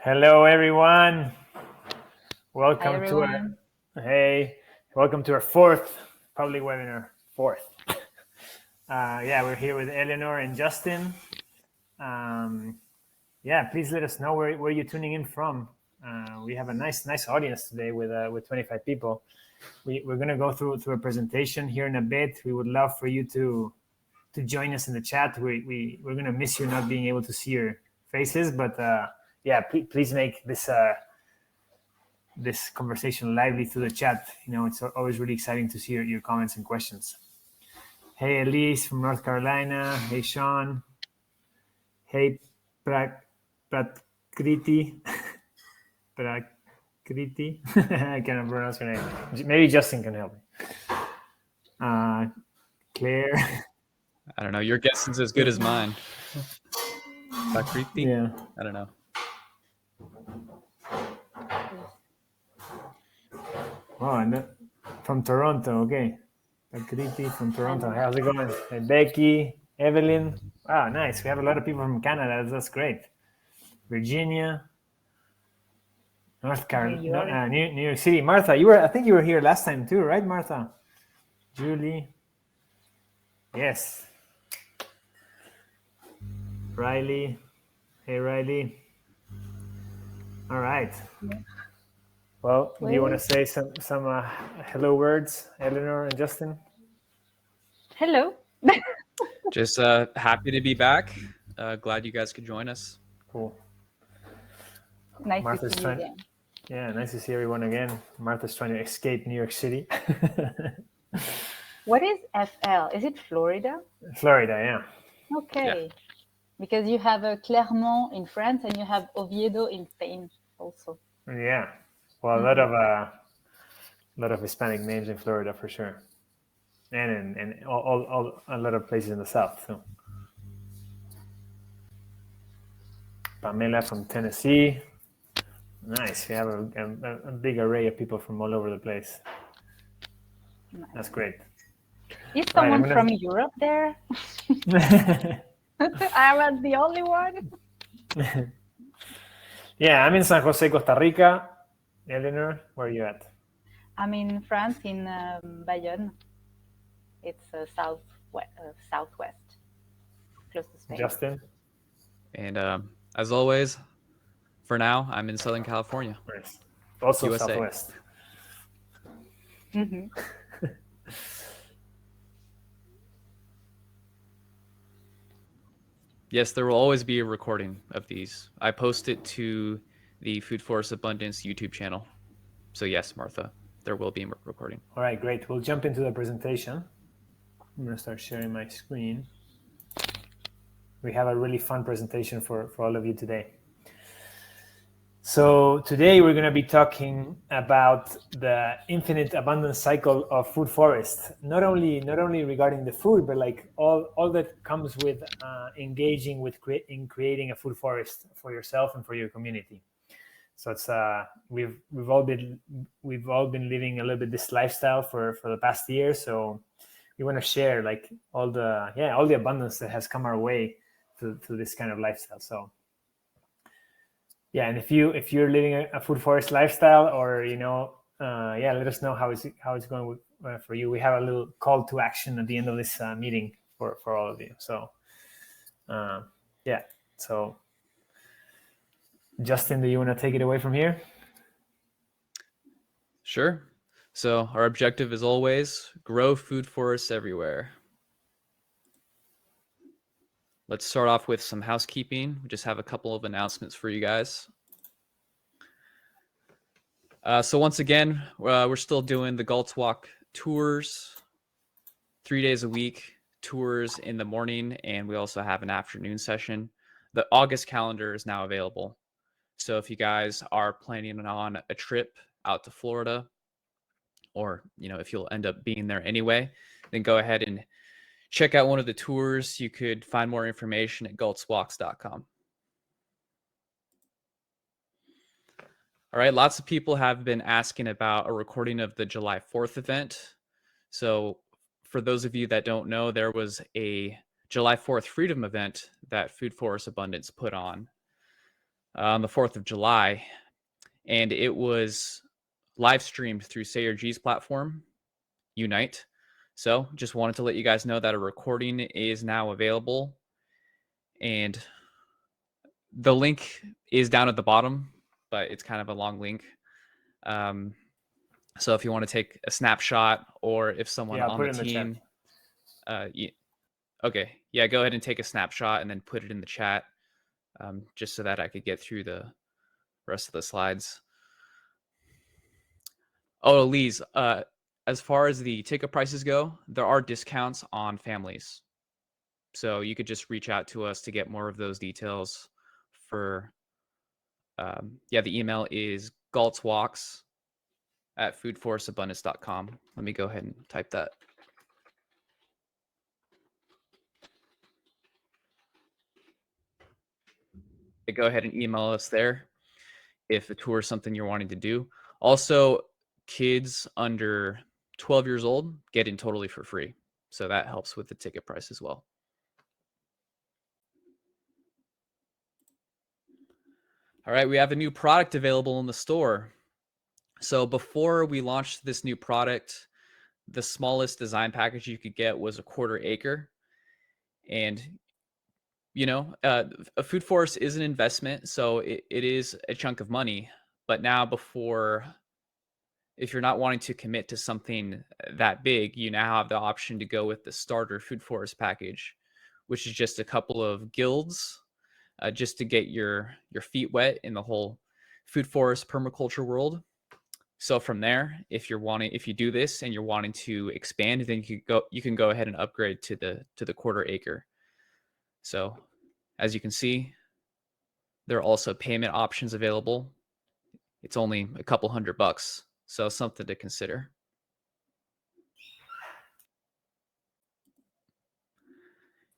Hello, everyone. Hi, Welcome to everyone. welcome to our fourth public webinar. Fourth. We're here with Eleanor and Justin. Please let us know where you're tuning in from. We have a nice audience today with 25 people. We're gonna go through a presentation here in a bit. We would love for you to join us in the chat. We're gonna miss you not being able to see your faces, but please make this conversation lively through the chat. It's always really exciting to see your comments and questions. Hey, Elise from North Carolina. Hey, Sean. Hey, Prakriti. Prakriti. I cannot pronounce her name. Maybe Justin can help me. Claire. I don't know. Your guess is as good as mine. Prakriti? Yeah. I don't know. Oh, and from Toronto. Okay. Prakriti from Toronto. How's it going? Hey, Becky, Evelyn. Wow, nice. We have a lot of people from Canada. That's great. Virginia, North Carolina, New York City. Martha, I think you were here last time too, right, Martha? Julie. Yes. Riley. Hey, Riley. All right. Well, do you want to say some hello words, Eleanor and Justin? Hello. Just happy to be back. Glad you guys could join us. Cool. Nice to see you again. Yeah, nice to see everyone again. Martha's trying to escape New York City. What is FL? Is it Florida? Florida, yeah. Okay. Yeah. Because you have Clermont in France and you have Oviedo in Spain also. Yeah. Well, a lot of Hispanic names in Florida for sure, and a lot of places in the South. So, Pamela from Tennessee. Nice. We have a big array of people from all over the place. Nice. That's great. Is someone from Europe there? I'm the only one. Yeah, I'm in San Jose, Costa Rica. Eleanor, where are you at? I'm in France, in Bayonne. It's southwest, close to Spain. Justin? And as always, for now, I'm in Southern California. Nice. Also USA. Southwest. Mm-hmm. Yes, there will always be a recording of these. I post it to the Food Forest Abundance YouTube channel. So yes, Martha, there will be a recording. All right, great. We'll jump into the presentation. I'm going to start sharing my screen. We have a really fun presentation for all of you today. So today we're going to be talking about the infinite abundance cycle of food forests. Not only regarding the food, but like all that comes with engaging with in creating a food forest for yourself and for your community. So it's we've all been living a little bit this lifestyle for the past year. So we want to share like all the abundance that has come our way through this kind of lifestyle. So. Yeah, and if you're living a food forest lifestyle, or let us know how it's going for you. We have a little call to action at the end of this meeting for all of you. So, So, Justin, do you want to take it away from here? Sure. So our objective is always grow food forests everywhere. Let's start off with some housekeeping. We just have a couple of announcements for you guys. So once again, we're still doing the Galt's Walk tours, 3 days a week, tours in the morning, and we also have an afternoon session. The August calendar is now available. So if you guys are planning on a trip out to Florida, or if you'll end up being there anyway, then go ahead and check out one of the tours. You could find more information at galtzwalks.com. All right, lots of people have been asking about a recording of the July 4th event. So for those of you that don't know, there was a July 4th Freedom event that Food Forest Abundance put on. on the 4th of July, and it was live streamed through SayerG's platform, Unite. So just wanted to let you guys know that a recording is now available, and the link is down at the bottom, but it's kind of a long link. So if you want to take a snapshot, or if someone I'll on put the it in the team, chat. okay, yeah, go ahead and take a snapshot and then put it in the chat, just so that I could get through the rest of the slides. Oh, Elise, as far as the ticket prices go, there are discounts on families. So you could just reach out to us to get more of those details for, yeah, the email is galtzwalks@foodforestabundance.com. Let me go ahead and type that. Go ahead and email us there if a tour is something you're wanting to do. Also, kids under 12 years old get in totally for free. So that helps with the ticket price as well. All right, we have a new product available in the store. So before we launched this new product, the smallest design package you could get was a 1/4 acre. And, you know, a food forest is an investment, so it is a chunk of money. But now if you're not wanting to commit to something that big, you now have the option to go with the starter food forest package, which is just a couple of guilds, just to get your feet wet in the whole food forest permaculture world. So from there, if you do this and you're wanting to expand, then you can go ahead and upgrade to the 1/4 acre. So as you can see, there are also payment options available. It's only a couple $100, so something to consider.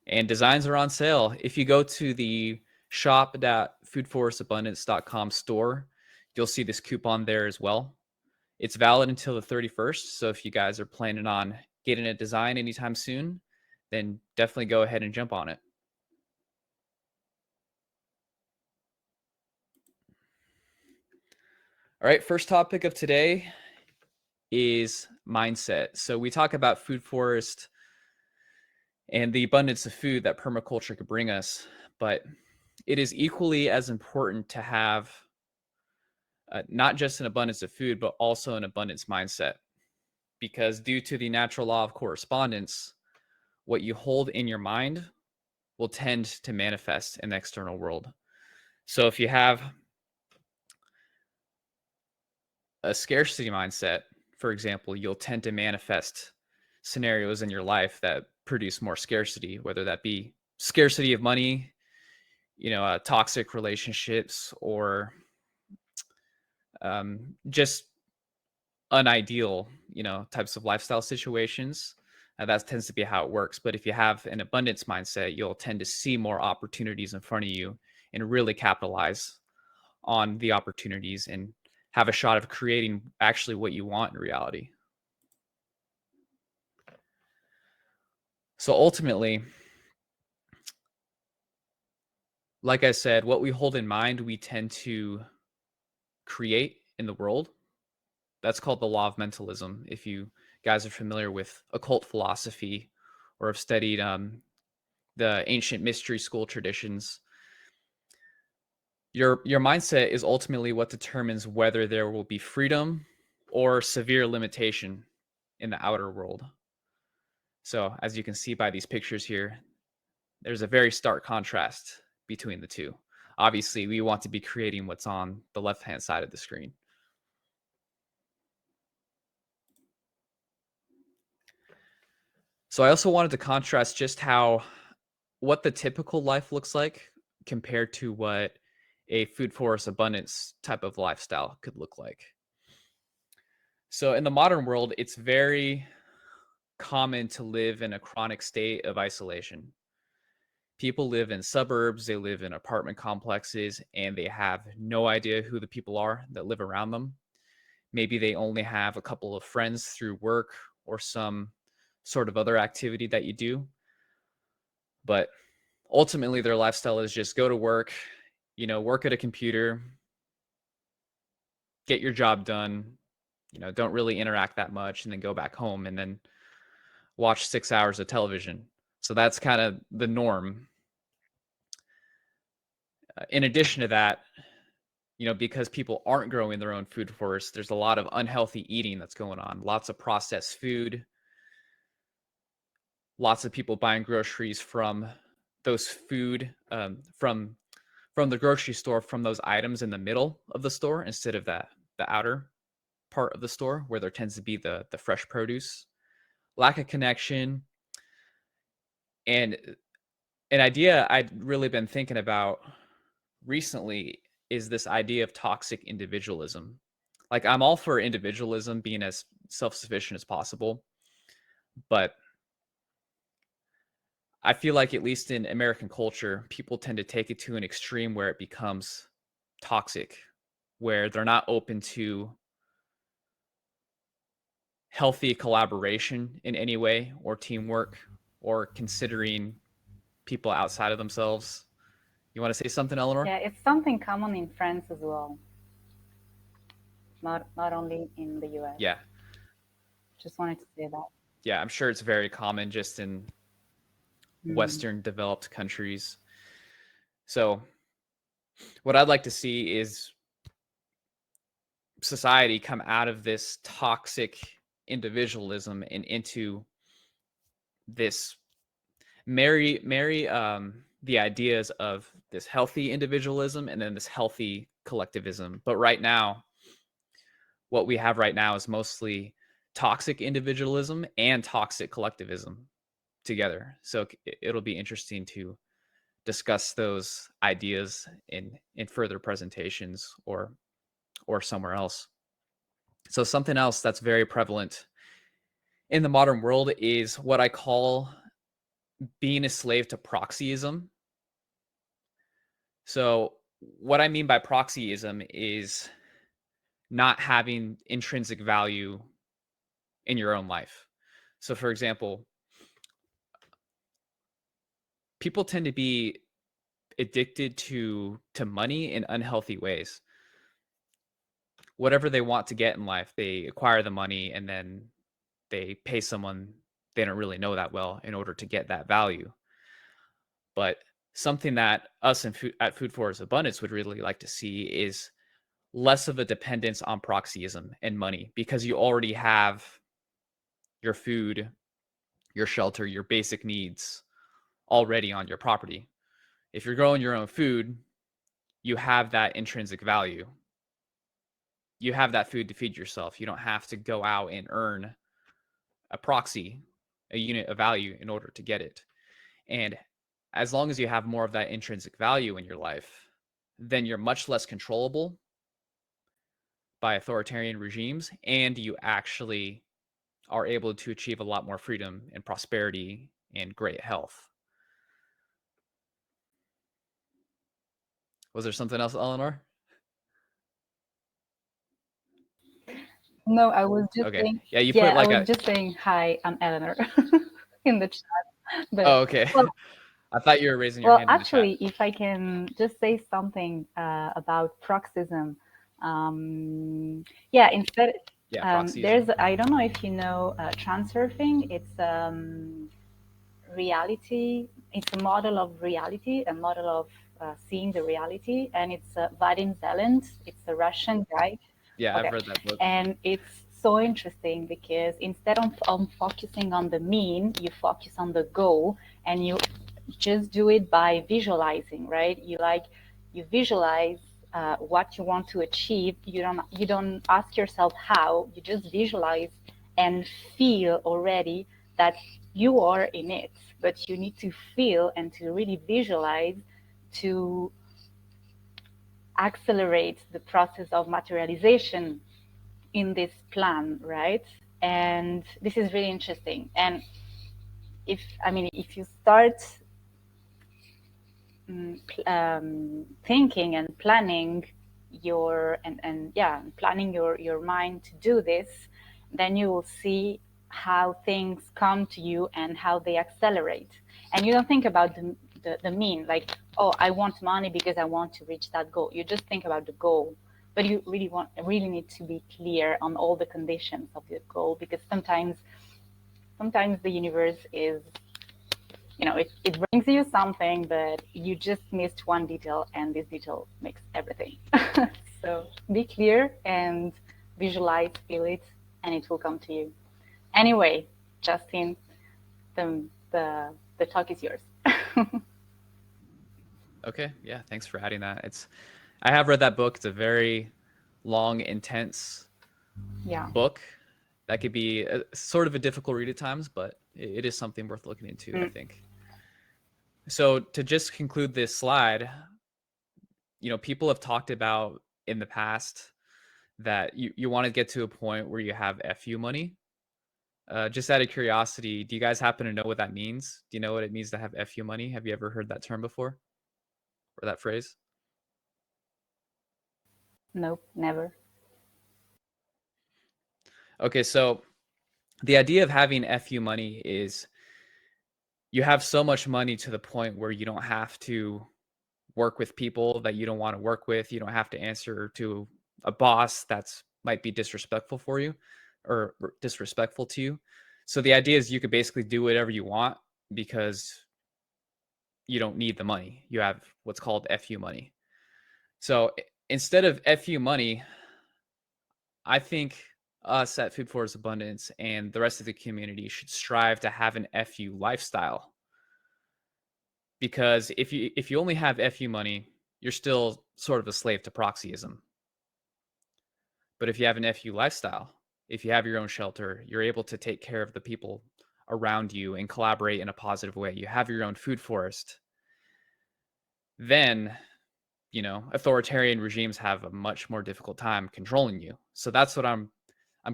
And designs are on sale. If you go to the shop.foodforestabundance.com store, you'll see this coupon there as well. It's valid until the 31st. So if you guys are planning on getting a design anytime soon, then definitely go ahead and jump on it. All right, first topic of today is mindset. So we talk about food forest and the abundance of food that permaculture could bring us, but it is equally as important to have not just an abundance of food, but also an abundance mindset. Because due to the natural law of correspondence, what you hold in your mind will tend to manifest in the external world. So if you have a scarcity mindset, for example, you'll tend to manifest scenarios in your life that produce more scarcity, whether that be scarcity of money, toxic relationships, or just unideal, types of lifestyle situations. That tends to be how it works. But if you have an abundance mindset, you'll tend to see more opportunities in front of you and really capitalize on the opportunities and have a shot of creating actually what you want in reality. So ultimately, like I said, what we hold in mind, we tend to create in the world. That's called the law of mentalism. If you guys are familiar with occult philosophy or have studied the ancient mystery school traditions, your mindset is ultimately what determines whether there will be freedom or severe limitation in the outer world. So as you can see by these pictures here, there's a very stark contrast between the two. Obviously, we want to be creating what's on the left-hand side of the screen. So I also wanted to contrast just what the typical life looks like compared to what a food forest abundance type of lifestyle could look like. So in the modern world, it's very common to live in a chronic state of isolation. People live in suburbs, they live in apartment complexes, and they have no idea who the people are that live around them. Maybe they only have a couple of friends through work or some sort of other activity that you do. But ultimately, their lifestyle is just go to work, work at a computer, get your job done, don't really interact that much, and then go back home and then watch 6 hours of television. So that's kind of the norm. In addition to that, because people aren't growing their own food forests, there's a lot of unhealthy eating that's going on. Lots of processed food. Lots of people buying groceries from those food from the grocery store, from those items in the middle of the store instead of the outer part of the store where there tends to be the fresh produce. Lack of connection. And an idea I'd really been thinking about recently is this idea of toxic individualism. Like, I'm all for individualism, being as self-sufficient as possible, but I feel like, at least in American culture, people tend to take it to an extreme where it becomes toxic, where they're not open to healthy collaboration in any way, or teamwork, or considering people outside of themselves. You want to say something, Eleanor? Yeah, it's something common in France as well, not only in the US. Yeah. Just wanted to say that. Yeah, I'm sure it's very common just in Western developed countries. So what I'd like to see is society come out of this toxic individualism and into this marry the ideas of this healthy individualism and then this healthy collectivism. But right now, what we have right now is mostly toxic individualism and toxic collectivism together. So it'll be interesting to discuss those ideas in further presentations or somewhere else. So something else that's very prevalent in the modern world is what I call being a slave to proxyism. So what I mean by proxyism is not having intrinsic value in your own life. So, for example, people tend to be addicted to money in unhealthy ways. Whatever they want to get in life, they acquire the money and then they pay someone they don't really know that well in order to get that value. But something that us at Food Forest Abundance would really like to see is less of a dependence on proxyism and money, because you already have your food, your shelter, your basic needs already on your property. If you're growing your own food, you have that intrinsic value. You have that food to feed yourself. You don't have to go out and earn a proxy, a unit of value in order to get it. And as long as you have more of that intrinsic value in your life, then you're much less controllable by authoritarian regimes, and you actually are able to achieve a lot more freedom and prosperity and great health. Was there something else, Eleanor? No, I was just Okay. saying. Yeah, you Yeah, put like I was just saying hi. I'm Eleanor in the chat. But Oh, okay. well, I thought you were raising your well, hand in the chat. actually, if I can just say something about proxism. Yeah, instead, Yeah, proxyism. there's, I don't know if you know transurfing. It's reality. It's a model of reality, a model of seeing the reality, and it's Vadim Zeland. It's a Russian guy. Yeah, Okay. I've read that book. And it's so interesting because instead of focusing on the mean, you focus on the goal, and you just do it by visualizing, right? You visualize what you want to achieve. You don't ask yourself how. You just visualize and feel already that you are in it. But you need to feel and to really visualize to accelerate the process of materialization in this plan, right? And this is really interesting. And if you start thinking and planning planning your mind to do this, then you will see how things come to you and how they accelerate. And you don't think about the mean, like, oh, I want money because I want to reach that goal. You just think about the goal, but you really need to be clear on all the conditions of the goal, because sometimes the universe is, it brings you something, but you just missed one detail, and this detail makes everything. So be clear and visualize, feel it, and it will come to you. Anyway, Justin, the talk is yours. Okay, yeah, thanks for adding that. I have read that book. It's a very long, intense book that could be sort of a difficult read at times, but it is something worth looking into, I think. So to just conclude this slide, people have talked about in the past that you want to get to a point where you have FU money. Just out of curiosity, do you guys happen to know what that means? Do you know what it means to have FU money? Have you ever heard that term before, or that phrase? Nope, never. Okay, so the idea of having FU money is you have so much money to the point where you don't have to work with people that you don't want to work with. You don't have to answer to a boss that's might be disrespectful for you or disrespectful to you. So the idea is you could basically do whatever you want because you don't need the money. You have what's called FU money. So instead of FU money, I think us at Food Forest Abundance and the rest of the community should strive to have an FU lifestyle. Because if you only have FU money, you're still sort of a slave to proxyism. But if you have an FU lifestyle, if you have your own shelter, you're able to take care of the people around you and collaborate in a positive way. You have your own food forest. Then, authoritarian regimes have a much more difficult time controlling you. So that's what I'm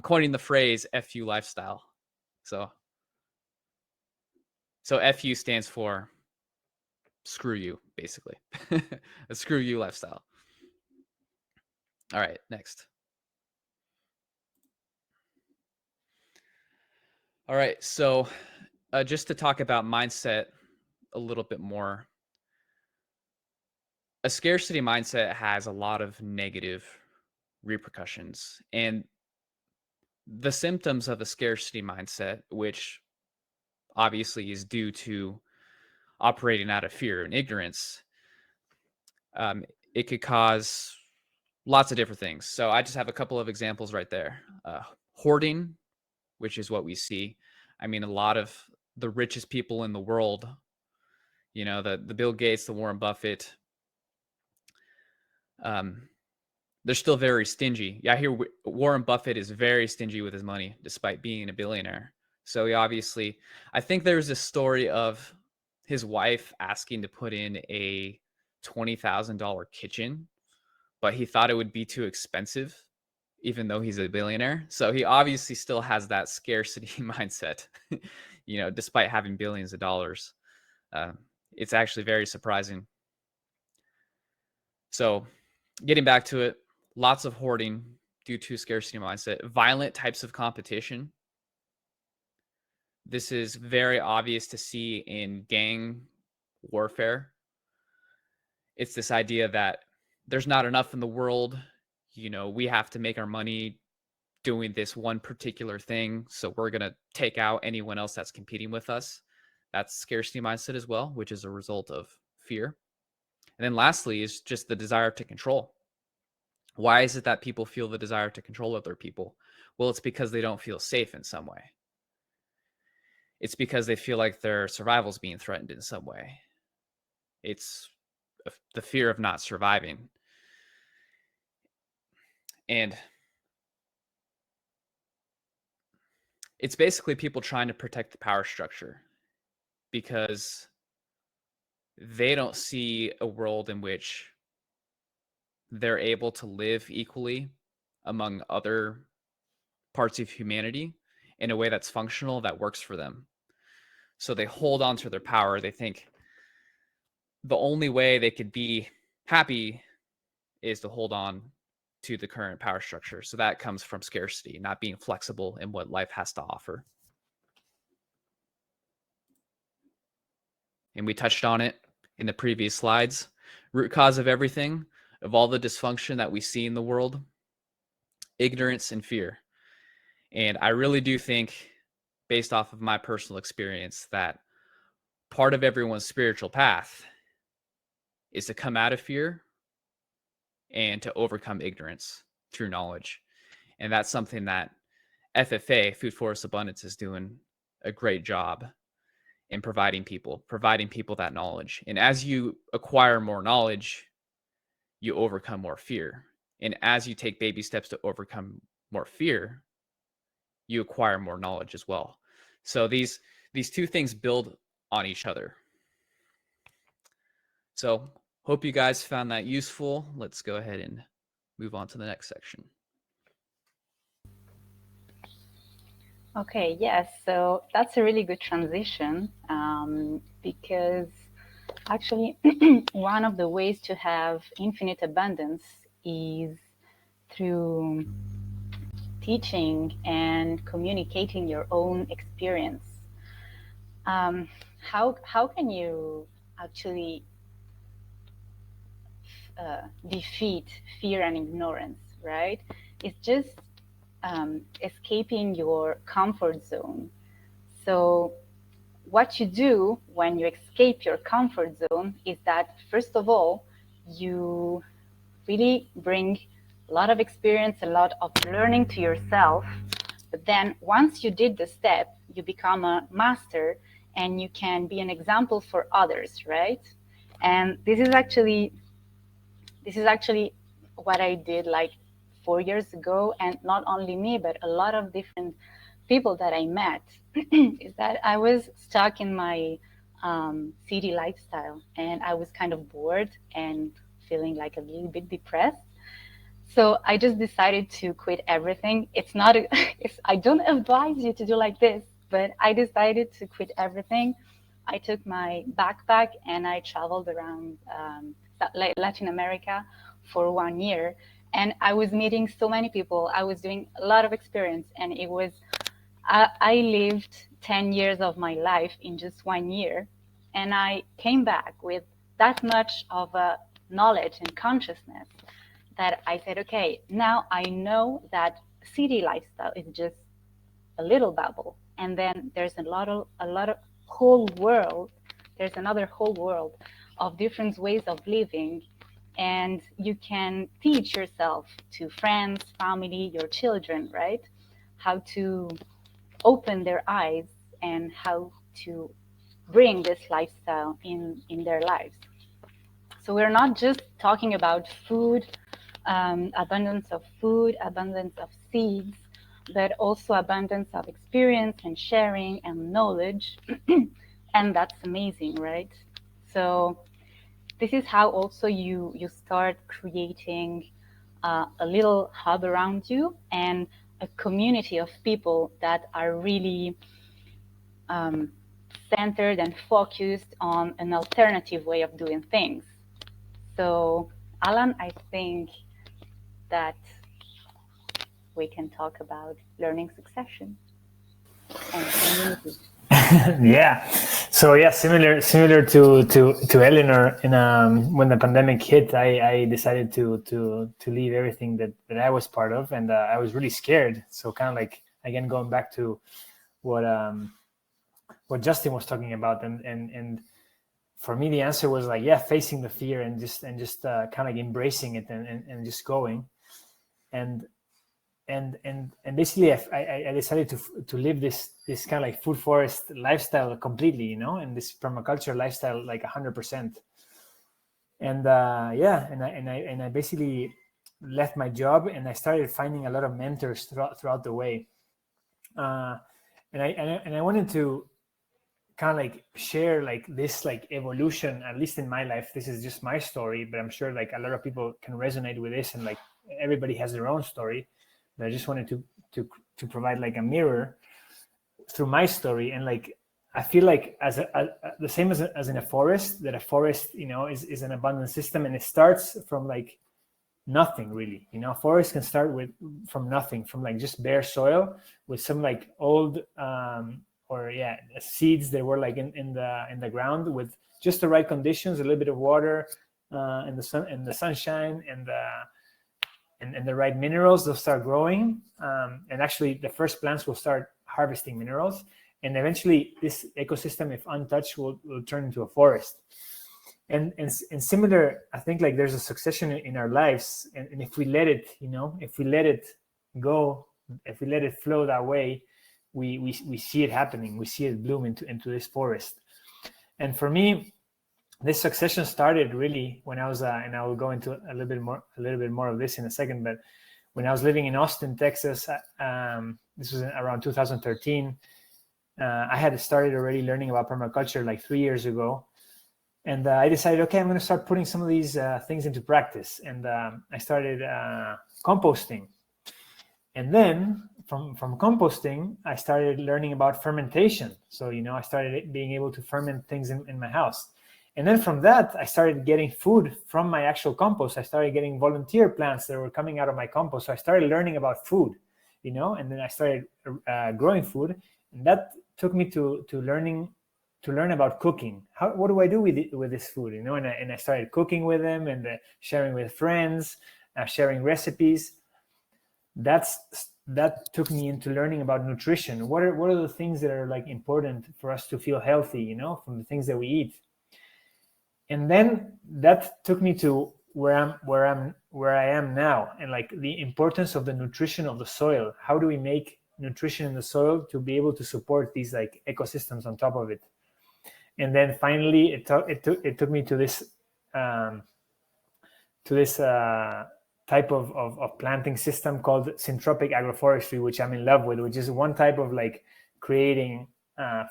coining the phrase FU lifestyle. So FU stands for screw you, basically. A screw you lifestyle. All right, next. All right, so just to talk about mindset a little bit more, a scarcity mindset has a lot of negative repercussions. And the symptoms of a scarcity mindset, which obviously is due to operating out of fear and ignorance, it could cause lots of different things. So I just have a couple of examples right there. Hoarding, which is what we see. I mean, a lot of the richest people in the world, the Bill Gates, the Warren Buffett, they're still very stingy. Yeah, I hear Warren Buffett is very stingy with his money, despite being a billionaire. So he obviously, I think there's this story of his wife asking to put in a $20,000 kitchen, but he thought it would be too expensive, even though he's a billionaire. So he obviously still has that scarcity mindset, despite having billions of dollars. It's actually very surprising. So getting back to it, lots of hoarding due to scarcity mindset, violent types of competition. This is very obvious to see in gang warfare. It's this idea that there's not enough in the world. We have to make our money doing this one particular thing. So we're going to take out anyone else that's competing with us. That's scarcity mindset as well, which is a result of fear. And then lastly is just the desire to control. Why is it that people feel the desire to control other people? Well, it's because they don't feel safe in some way. It's because they feel like their survival is being threatened in some way. It's the fear of not surviving. And it's basically people trying to protect the power structure because they don't see a world in which they're able to live equally among other parts of humanity in a way that's functional, that works for them. So they hold on to their power. They think the only way they could be happy is to hold on to the current power structure. So that comes from scarcity, not being flexible in what life has to offer. And we touched on it. in the previous slides. Root cause of everything, of all the dysfunction that we see in the world, ignorance and fear. And I really do think, based off of my personal experience, that part of everyone's spiritual path is to come out of fear and to overcome ignorance through knowledge. And that's something that FFA, Food Forest Abundance, is doing a great job in providing people that knowledge. And as you acquire more knowledge, you overcome more fear. And as you take baby steps to overcome more fear, you acquire more knowledge as well. So these two things build on each other. So hope you guys found that useful. Let's go ahead and move on to the next section. Okay, yes, so that's a really good transition because actually one of the ways to have infinite abundance is through teaching and communicating your own experience. How can you actually defeat fear and ignorance, right? It's just escaping your comfort zone. So what you do when you escape your comfort zone is that, first of all, you really bring a lot of experience, a lot of learning to yourself. But then once you did the step, you become a master and you can be an example for others, right? And this is actually what I did like 4 years ago, and not only me, but a lot of different people that I met, is that I was stuck in my city lifestyle, and I was kind of bored and feeling like a little bit depressed. So I just decided to quit everything. I don't advise you to do like this, but I decided to quit everything. I took my backpack and I traveled around Latin America for 1 year. And I was meeting so many people. I was doing a lot of experience, and it was, I lived 10 years of my life in just 1 year. And I came back with that much of a knowledge and consciousness that I said, okay, now I know that city lifestyle is just a little bubble. And then there's a lot of whole world. There's another whole world of different ways of living. And you can teach yourself to friends, family, your children, right? How to open their eyes and how to bring this lifestyle in their lives. So we're not just talking about food, abundance of food, abundance of seeds, but also abundance of experience and sharing and knowledge. And that's amazing, right? So this is how also you start creating a little hub around you and a community of people that are really centered and focused on an alternative way of doing things. So Alan, I think that we can talk about learning succession and community. Yeah. So yeah, similar to Eleanor. When the pandemic hit, I decided to leave everything that I was part of, and I was really scared. So kind of like, again, going back to what Justin was talking about, and for me the answer was like, yeah, facing the fear and just kind of like embracing it and just going, and basically I decided to live this kind of like food forest lifestyle completely, and this permaculture lifestyle like 100%. And and I basically left my job and I started finding a lot of mentors throughout the way, and I wanted to kind of like share like this like evolution, at least in my life. This is just my story, but I'm sure like a lot of people can resonate with this, and like everybody has their own story. But I just wanted to provide like a mirror through my story. And like I feel like the same as in a forest, that a forest is an abundant system, and it starts from like nothing really. A forest can start from nothing, from like just bare soil with some like old seeds that were like in the ground, with just the right conditions, a little bit of water, and the sun and the sunshine and the right minerals, they'll start growing. And actually, the first plants will start harvesting minerals, and eventually, this ecosystem, if untouched, will turn into a forest. And similar, I think like there's a succession in our lives, and if we let it, if we let it go, if we let it flow that way, we see it happening. We see it bloom into this forest. And for me, this succession started really when I was, and I will go into a little bit more of this in a second. But when I was living in Austin, Texas, this was around 2013. I had started already learning about permaculture like 3 years ago. And I decided, okay, I'm going to start putting some of these things into practice. And I started composting. And then from composting, I started learning about fermentation. So, I started being able to ferment things in my house. And then from that, I started getting food from my actual compost. I started getting volunteer plants that were coming out of my compost. So I started learning about food, and then I started growing food. And that took me to learn about cooking. What do I do with this food? And I started cooking with them and sharing with friends, sharing recipes. That took me into learning about nutrition. What are the things that are like important for us to feel healthy, from the things that we eat. And then that took me to where I am now, and like the importance of the nutrition of the soil. How do we make nutrition in the soil to be able to support these like ecosystems on top of it? And then finally, it took me to this type of planting system called syntropic agroforestry, which I'm in love with, which is one type of like creating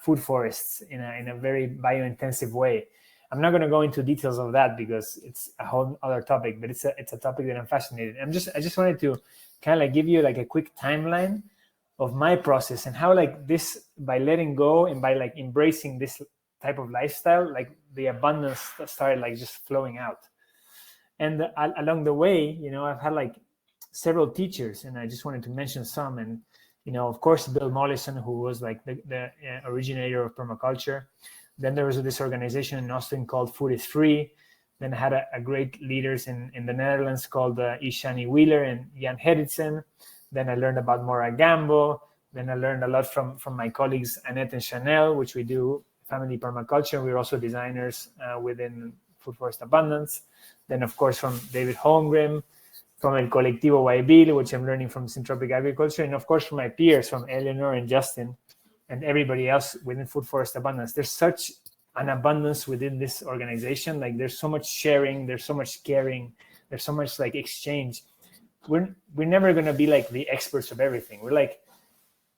food forests in a very bio-intensive way. I'm not going to go into details of that because it's a whole other topic, but it's a topic that I'm fascinated. I just wanted to kind of like give you like a quick timeline of my process and how like this, by letting go and by like embracing this type of lifestyle, like the abundance started like just flowing out. And along the way, I've had like several teachers, and I just wanted to mention some. And of course, Bill Mollison, who was like the originator of permaculture. Then there was this organization in Austin called Food is Free. Then I had a great leaders in the Netherlands called Ishani Wheeler and Jan Heditsen. Then I learned about Maura Gamble. Then I learned a lot from my colleagues Annette and Chanel, which we do family permaculture. We're also designers within Food Forest Abundance. Then, of course, from David Holmgren, from El Colectivo Guaybil, which I'm learning from Syntropic Agriculture. And, of course, from my peers, from Eleanor and Justin, and everybody else within Food Forest Abundance. There's such an abundance within this organization. Like there's so much sharing, there's so much caring, there's so much like exchange. We're never going to be like the experts of everything. We're like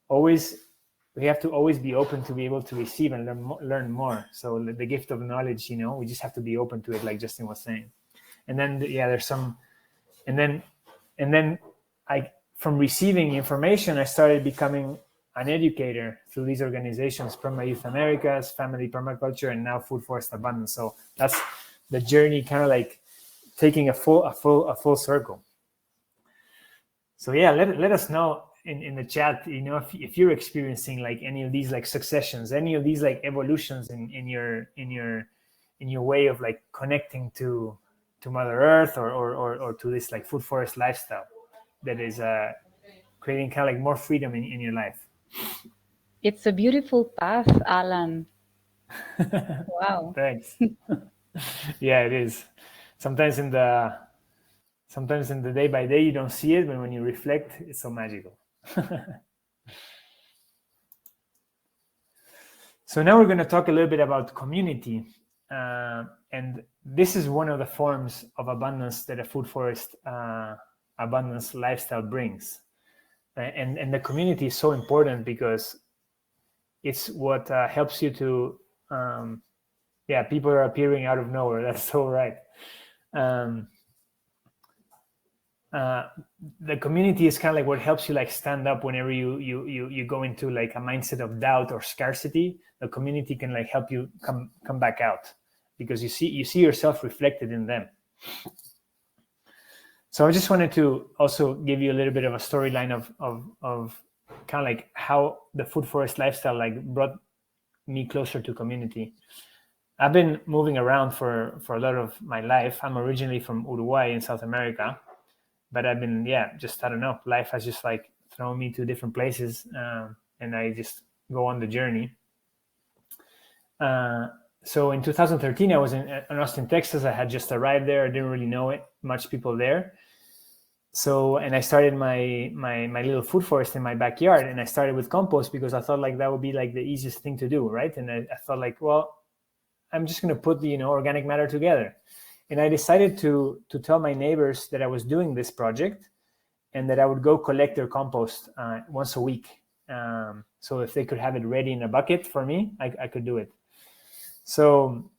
we have to always be open to be able to receive and learn more. So the gift of knowledge, we just have to be open to it, like Justin was saying. And then there's some, and then from receiving information, I started becoming an educator through these organizations, Perma Youth Americas, Family Permaculture, and now Food Forest Abundance. So that's the journey, kind of like taking a full circle. So yeah, let us know in the chat, if you're experiencing like any of these like successions, any of these like evolutions in your way of like connecting to Mother Earth or to this like food forest lifestyle that is creating kind of like more freedom in your life. It's a beautiful path, Alan. Wow. Thanks. Yeah, it is. Sometimes in the day by day you don't see it, but when you reflect, it's so magical. So now we're going to talk a little bit about community, and this is one of the forms of abundance that a food forest abundance lifestyle brings. And the community is so important because it's what helps you to, people are appearing out of nowhere. That's so right. The community is kind of like what helps you like stand up whenever you go into like a mindset of doubt or scarcity. The community can like help you come back out because you see yourself reflected in them. So I just wanted to also give you a little bit of a storyline of kind of like how the food forest lifestyle like brought me closer to community. I've been moving around for a lot of my life. I'm originally from Uruguay in South America, but I've been, just, I don't know, life has just like thrown me to different places, and I just go on the journey. So in 2013, I was in Austin, Texas. I had just arrived there. I didn't really know much people there. So, and I started my little food forest in my backyard, and I started with compost because I thought like that would be like the easiest thing to do, right? And I thought like, well, I'm just going to put the organic matter together. And I decided to tell my neighbors that I was doing this project and that I would go collect their compost once a week. So if they could have it ready in a bucket for me, I could do it. So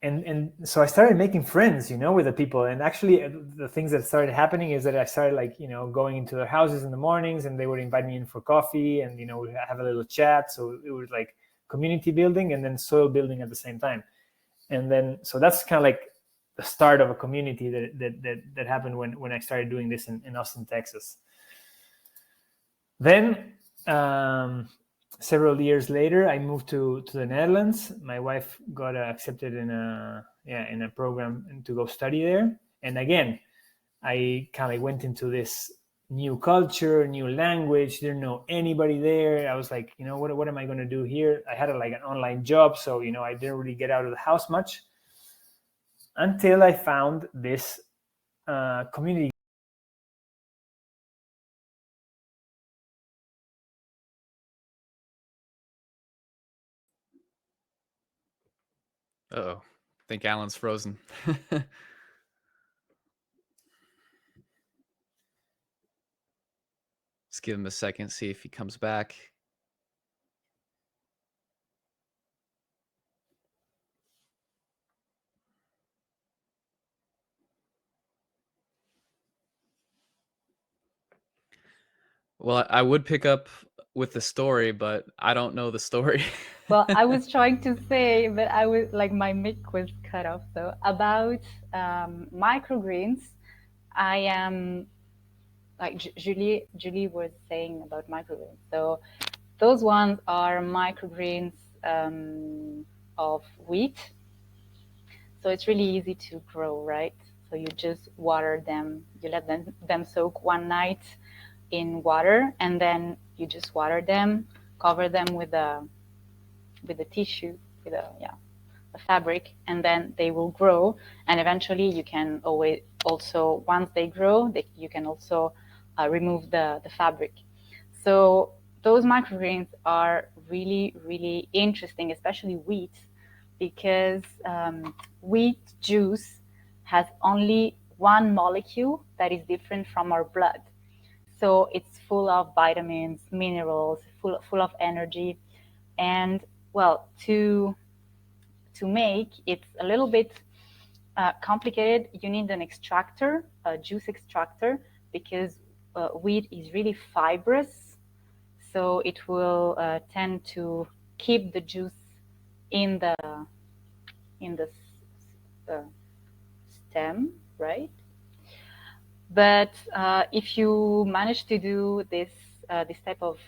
and so I started making friends, with the people. And actually the things that started happening is that I started like, going into their houses in the mornings, and they would invite me in for coffee, and, we'd have a little chat. So it was like community building and then soil building at the same time. And then, so that's kind of like the start of a community that happened when I started doing this in Austin, Texas. Then several years later, I moved to the Netherlands. My wife got accepted in a program to go study there. And again, I kind of went into this new culture, new language, didn't know anybody there. I was like, what am I going to do here? I had like an online job, so I didn't really get out of the house much until I found this community. Uh-oh. I think Alan's frozen. Let's give him a second, see if he comes back. Well, I would pick up with the story, but I don't know the story. Well, I was trying to say, but I was like, my mic was cut off. So about microgreens, I am like Julie was saying about microgreens. So those ones are microgreens of wheat. So it's really easy to grow, right? So you just water them, you let them soak one night in water, and then you just water them, cover them with a tissue, with a fabric, and then they will grow. And eventually you can always also, once they grow, you can also remove the fabric. So those microgreens are really, really interesting, especially wheat, because wheat juice has only one molecule that is different from our blood. So it's full of vitamins, minerals, full of energy. And well, to make it's a little bit complicated. You need an extractor, a juice extractor, because wheat is really fibrous. So it will tend to keep the juice in the stem, right? But if you manage to do this type of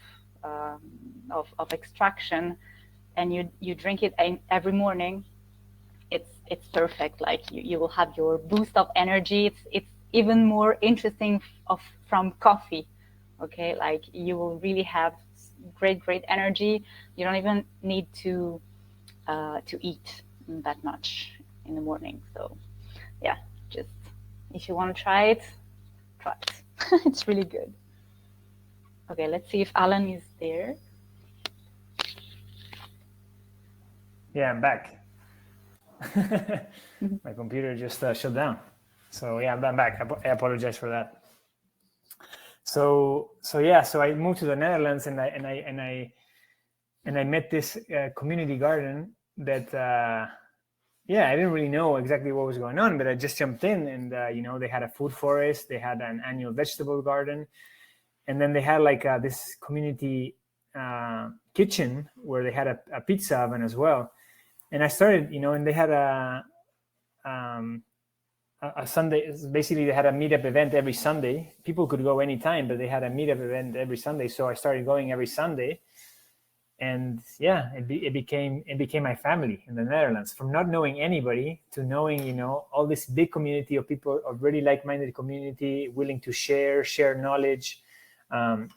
extraction, and you drink it every morning, it's perfect. Like you will have your boost of energy. It's even more interesting from coffee. Okay, like you will really have great energy. You don't even need to eat that much in the morning. So yeah, just if you want to try it, try it. It's really good. Okay, let's see if Alan is there. Yeah, I'm back. My computer just shut down. So yeah, I'm back. I apologize for that. So I moved to the Netherlands, and I met this community garden that I didn't really know exactly what was going on, but I just jumped in, and they had a food forest, they had an annual vegetable garden, and then they had like this community kitchen where they had a pizza oven as well. And I started, and they had a Sunday. Basically, they had a meetup event every Sunday. People could go anytime, but they had a meetup event every Sunday. So I started going every Sunday. and yeah, it became my family in the Netherlands. From not knowing anybody to knowing, you know, all this big community of people, of really like-minded community, willing to share knowledge,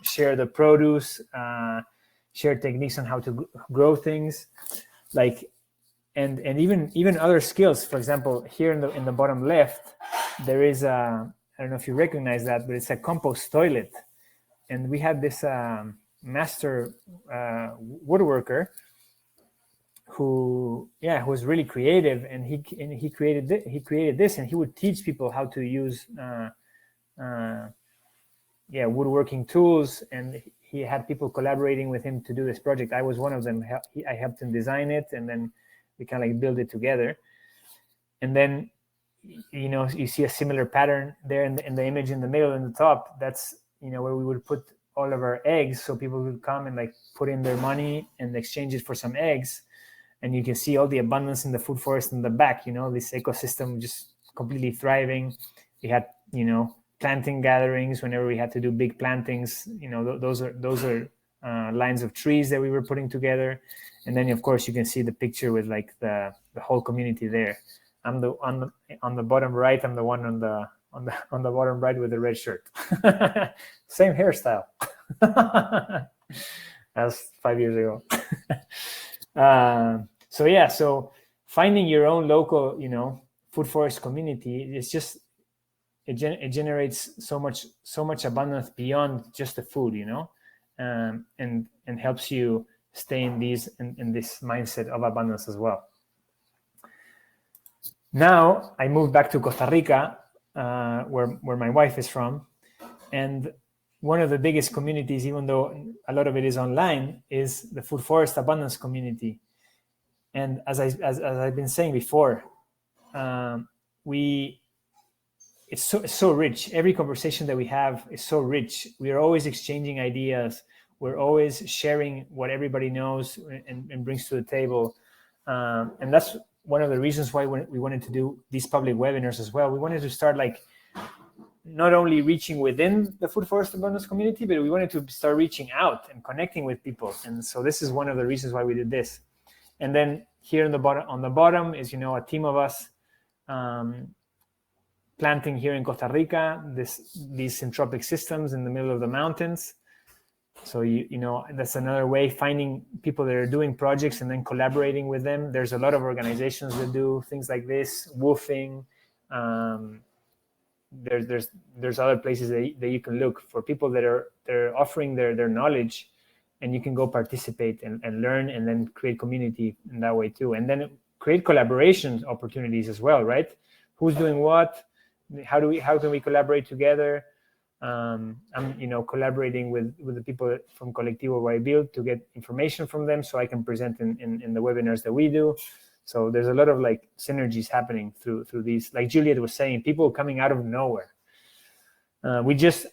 share the produce, share techniques on how to grow things, like, and even other skills. For example, here in the bottom left, there is a, I don't know if you recognize that, but it's a compost toilet, and we had this master woodworker who was really creative, and he created this, and he would teach people how to use woodworking tools, and he had people collaborating with him to do this project. I was one of them. I helped him design it, and then we kind of like build it together. And then, you know, you see a similar pattern there in the image in the middle and the top. That's, you know, where we would put all of our eggs, so people would come and like put in their money and exchange it for some eggs. And you can see all the abundance in the food forest in the back, you know, this ecosystem just completely thriving. We had, you know, planting gatherings whenever we had to do big plantings. You know, those are lines of trees that we were putting together. And then of course you can see the picture with like the whole community there. I'm on the bottom right. I'm the one on the bottom right with the red shirt. Same hairstyle. That's 5 years ago. So finding your own local, you know, food forest community, it's just, it generates so much abundance beyond just the food, you know, and helps you stay in this mindset of abundance as well. Now I moved back to Costa Rica, where my wife is from, and one of the biggest communities, even though a lot of it is online, is the food forest abundance community. And as I've been saying before, it's so rich. Every conversation that we have is so rich. We are always exchanging ideas. We're always sharing what everybody knows and brings to the table. And that's one of the reasons why we wanted to do these public webinars as well. We wanted to start like not only reaching within the food forest abundance community, but we wanted to start reaching out and connecting with people. And so this is one of the reasons why we did this. And then here on the bottom is, you know, a team of us planting here in Costa Rica these syntropic systems in the middle of the mountains. So you know, that's another way, finding people that are doing projects and then collaborating with them. There's a lot of organizations that do things like this, woofing. There's other places that you can look for people that are offering their knowledge, and you can go participate and learn, and then create community in that way too. And then create collaboration opportunities as well, right? Who's doing what? How can we collaborate together? I'm, you know, collaborating with the people from Colectivo where I build to get information from them, so I can present in the webinars that we do. So there's a lot of like synergies happening through these. Like Juliet was saying, people coming out of nowhere. We just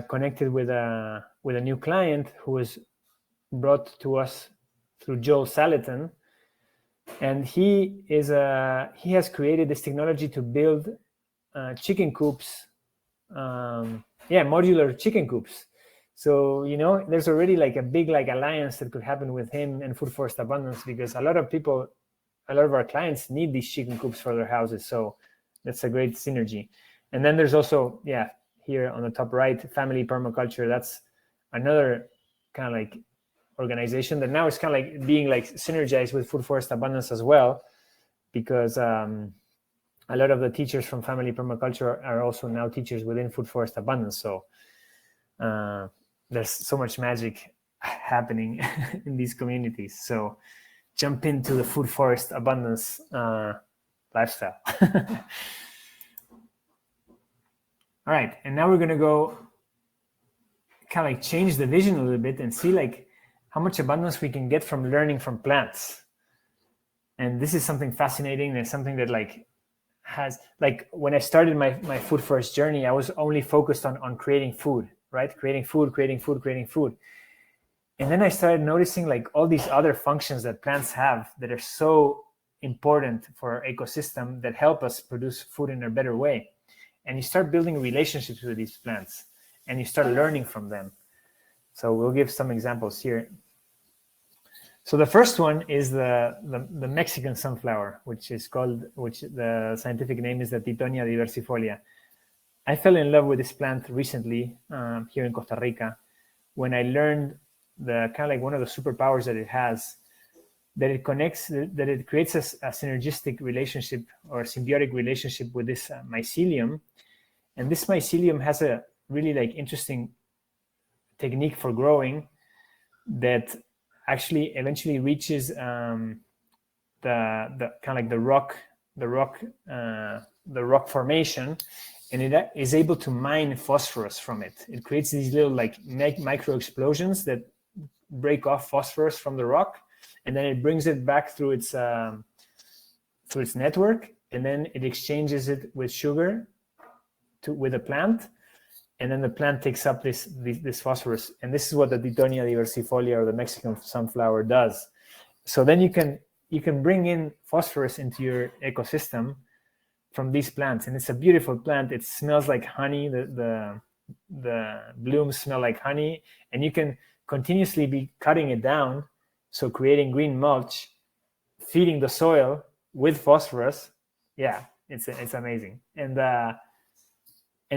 connected with a new client who was brought to us through Joel Salatin, and he has created this technology to build chicken coops, modular chicken coops. So, you know, there's already like a big like alliance that could happen with him and Food Forest Abundance, because a lot of our clients need these chicken coops for their houses. So that's a great synergy. And then there's also, here on the top right, Family Permaculture. That's another kind of like organization that now is kind of like being like synergized with Food Forest Abundance as well, because a lot of the teachers from Family Permaculture are also now teachers within Food Forest Abundance. So there's so much magic happening in these communities. So jump into the Food Forest Abundance lifestyle. All right, and now we're gonna go kind of like change the vision a little bit and see like how much abundance we can get from learning from plants. And this is something fascinating, and something that like has, like when I started my food forest journey, I was only focused on creating food, right? Creating food. And then I started noticing like all these other functions that plants have that are so important for our ecosystem, that help us produce food in a better way. And you start building relationships with these plants, and you start learning from them. So we'll give some examples here. So the first one is the Mexican sunflower, which the scientific name is the Titonia diversifolia. I fell in love with this plant recently here in Costa Rica when I learned the kind of like one of the superpowers that it has, that it creates a synergistic relationship or a symbiotic relationship with this mycelium. And this mycelium has a really like interesting technique for growing that actually eventually reaches the kind of like the rock formation, and it is able to mine phosphorus from it. It creates these little like micro explosions that break off phosphorus from the rock, and then it brings it back through its network, and then it exchanges it with sugar with a plant, and then the plant takes up this phosphorus, and this is what the Titonia diversifolia or the Mexican sunflower does. So then you can bring in phosphorus into your ecosystem from these plants, and it's a beautiful plant. It smells like honey. The blooms smell like honey, and you can continuously be cutting it down, so creating green mulch, feeding the soil with phosphorus. Yeah, it's amazing, and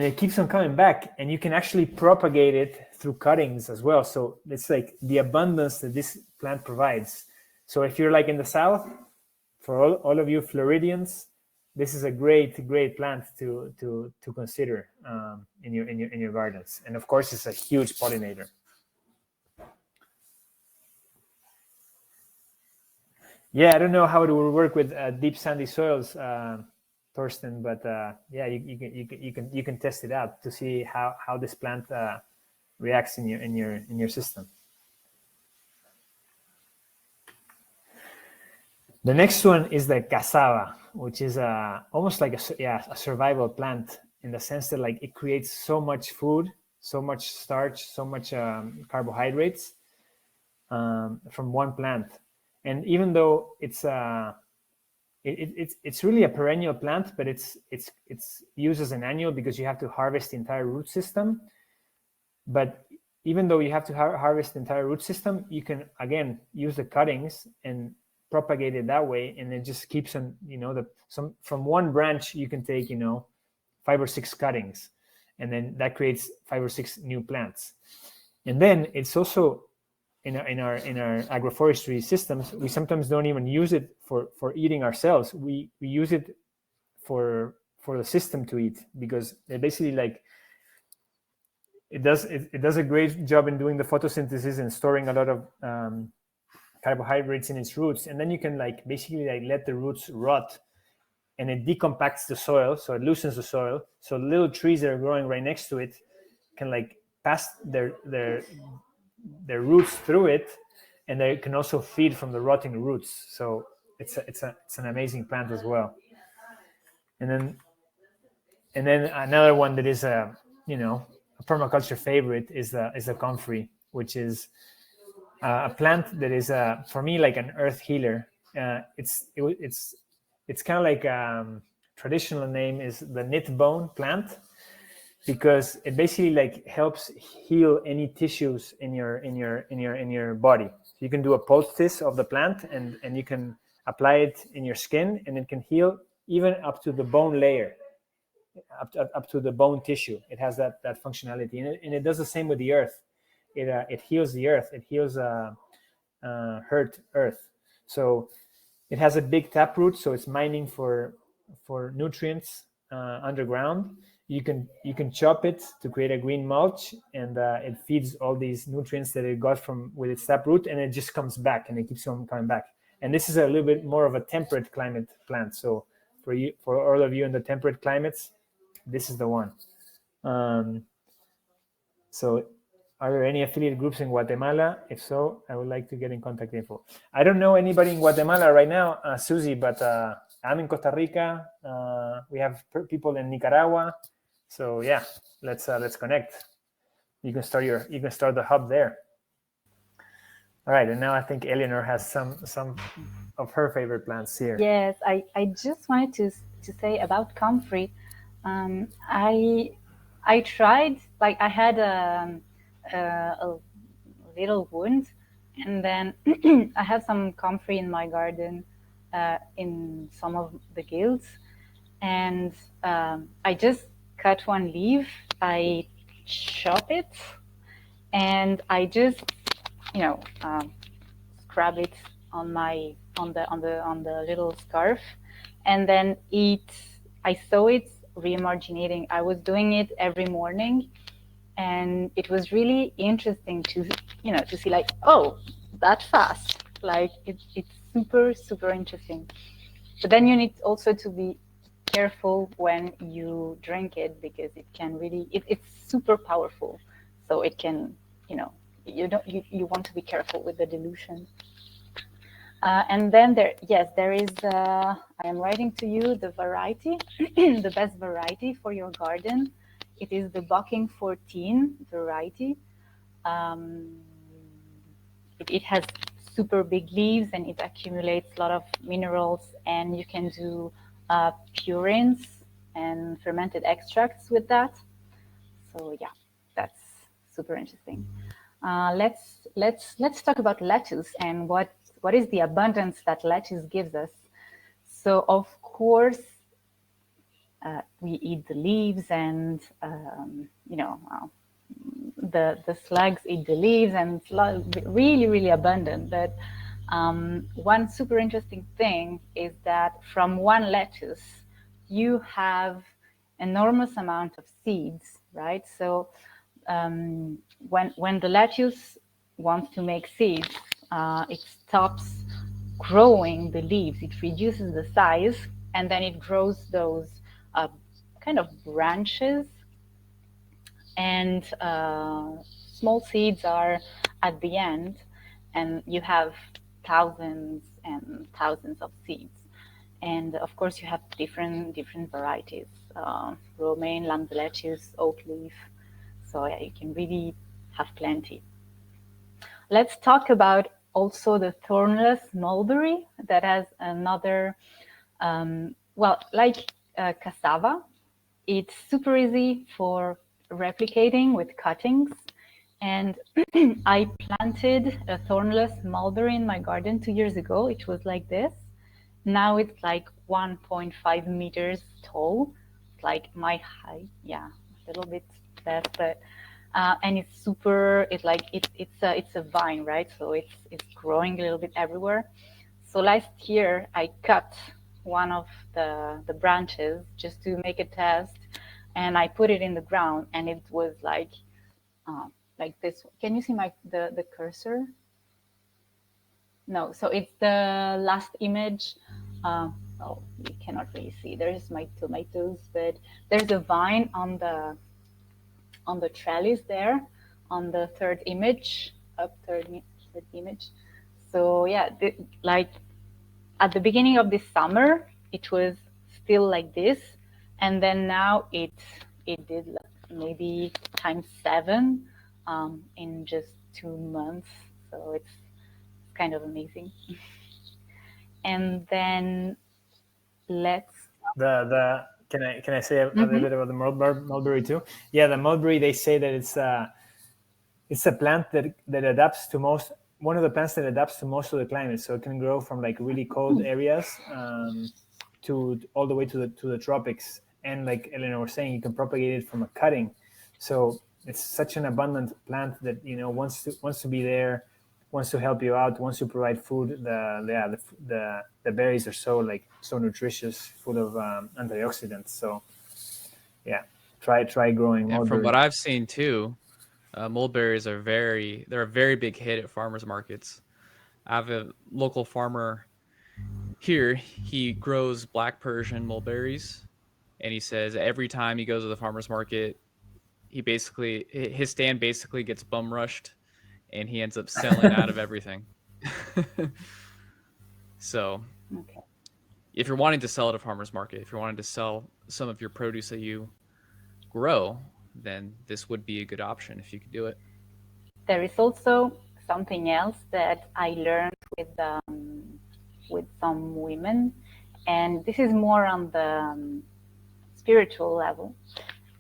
it keeps on coming back, and you can actually propagate it through cuttings as well. So it's like the abundance that this plant provides. So if you're like in the south, for all of you Floridians, this is a great plant to consider in your gardens. And of course, it's a huge pollinator. Yeah, I don't know how it will work with deep sandy soils, Thorsten, but yeah, you can test it out to see how this plant reacts in your system. The next one is the cassava, which is almost like a survival plant, in the sense that like it creates so much food, so much starch, so much carbohydrates from one plant. And even though it's really a perennial plant, but it's used as an annual because you have to harvest the entire root system. But even though you have to harvest the entire root system, you can again use the cuttings and propagate it that way, and it just keeps on, from one branch you can take 5 or 6 cuttings, and then that creates 5 or 6 new plants. And then it's also in our agroforestry systems, we sometimes don't even use it for eating ourselves. We use it for the system to eat, because it basically like it does a great job in doing the photosynthesis and storing a lot of carbohydrates in its roots. And then you can like basically like let the roots rot, and it decompacts the soil, so it loosens the soil, so little trees that are growing right next to it can like pass their roots through it, and they can also feed from the rotting roots. So it's an amazing plant as well. And then another one that is a permaculture favorite is the comfrey, which is a plant that is for me like an earth healer. It's kind of like traditional name is the knit bone plant, because it basically like helps heal any tissues in your body. So you can do a poultice of the plant, and you can apply it in your skin, and it can heal even up to the bone layer, up to the bone tissue. It has that functionality, and it does the same with the earth. It heals the earth. It heals hurt earth. So it has a big taproot, so it's mining for nutrients underground. You can chop it to create a green mulch, and it feeds all these nutrients that it got with its taproot, and it just comes back, and it keeps on coming back. And this is a little bit more of a temperate climate plant. So for all of you in the temperate climates, this is the one. So are there any affiliate groups in Guatemala? If so, I would like to get in contact info. I don't know anybody in Guatemala right now, Susie, but I'm in Costa Rica. We have people in Nicaragua. So yeah, let's connect. You can start the hub there. All right, and now I think Eleanor has some of her favorite plants here. Yes, I just wanted to say about comfrey. I tried, like I had little wound. And then I have some comfrey in my garden in some of the guilds. And I just cut one leaf, I chop it, and I just, you know, scrub it on the little scarf, and then I saw it remarginating. I was doing it every morning, and it was really interesting to, you know, to see like, oh, that fast. Like it's super, super interesting. But then you need also to be careful when you drink it, because it can really, it's super powerful. So it can, you know, you want to be careful with the dilution. And then there is, I am writing to you the variety, the best variety for your garden. It is the Bucking 14 variety. It has super big leaves, and it accumulates a lot of minerals, and you can do purines and fermented extracts with that. So yeah, that's super interesting. Let's talk about lettuce and what is the abundance that lettuce gives us. So of course, we eat the leaves, and you know, the slugs eat the leaves, and it's really abundant. But one super interesting thing is that from one lettuce, you have enormous amount of seeds, right? So when the lettuce wants to make seeds, it stops growing the leaves. It reduces the size, and then it grows those kind of branches, and small seeds are at the end, and you have thousands and thousands of seeds. And of course, you have different varieties: romaine, lambda lettuce, oak leaf. So yeah, you can really have plenty. Let's talk about also the thornless mulberry that has another, well, like cassava, it's super easy for replicating with cuttings. And I planted a thornless mulberry in my garden 2 years ago. It was like this. Now it's like 1.5 meters tall. It's like my height. Yeah, a little bit less, but and it's super. It's a vine, right? So it's growing a little bit everywhere. So last year I cut one of the branches just to make a test, and I put it in the ground, and it was like this. Can you see the cursor? No, so it's the last image. Oh, you cannot really see. There's my tomatoes, but there's a vine on the trellis there, on the third image, third image. So yeah, like at the beginning of this summer, it was still like this, and then now it did maybe ×7 in just 2 months. So it's kind of amazing. And then let's can I say a little bit about the mulberry too? Yeah, the mulberry, they say that it's a plant that adapts to one of the plants that adapts to most of the climate. So it can grow from like really cold areas to all the way to the tropics. And like Eleanor was saying, you can propagate it from a cutting. So it's such an abundant plant that, you know, wants to be there, wants to help you out, wants to provide food. The berries are so nutritious, full of antioxidants. So yeah, try growing mulberry. From what I've seen too, mulberries they're a very big hit at farmers markets. I have a local farmer here. He grows black Persian mulberries, and he says every time he goes to the farmers market, his stand basically gets bum rushed, and he ends up selling out of everything. So okay. if you're wanting to sell at a farmer's market, if you're wanting to sell some of your produce that you grow, then this would be a good option if you could do it. There is also something else that I learned with some women, and this is more on the spiritual level.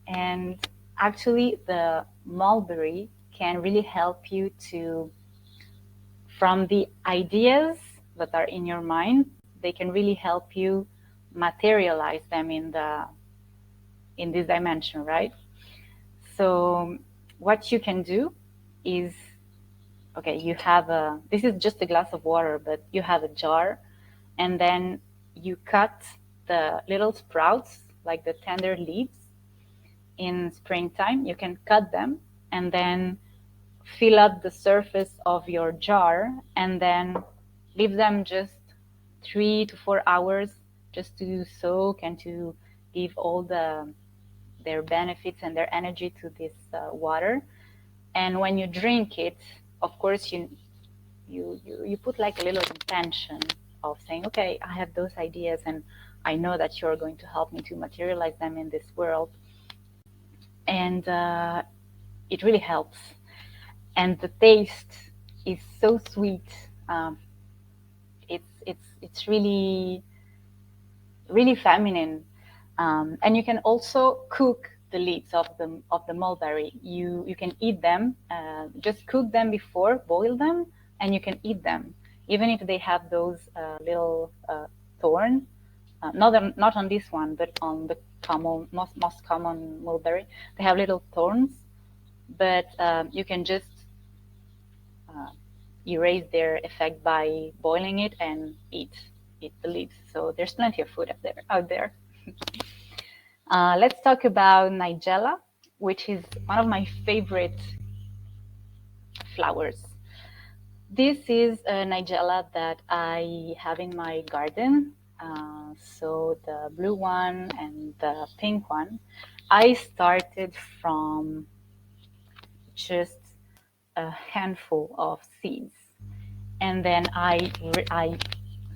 And actually, the mulberry can really help you to, from the ideas that are in your mind, they can really help you materialize them in this dimension, right? So what you can do is, okay, you have this is just a glass of water, but you have a jar, and then you cut the little sprouts, like the tender leaves. In springtime, you can cut them and then fill up the surface of your jar and then leave them just 3 to 4 hours just to soak and to give all their benefits and their energy to this water. And when you drink it, of course, you put like a little intention of saying, okay, I have those ideas and I know that you're going to help me to materialize them in this world. And it really helps. And the taste is so sweet. It's really, really feminine. And you can also cook the leaves of the mulberry. You can eat them, just cook them before, boil them, and you can eat them, even if they have those little thorns. Not on this one, but on the most common mulberry, they have little thorns. But you can just erase their effect by boiling it and eat the leaves. So there's plenty of food out there. Let's talk about Nigella, which is one of my favorite flowers. This is a Nigella that I have in my garden. So the blue one and the pink one, I started from just a handful of seeds, and then I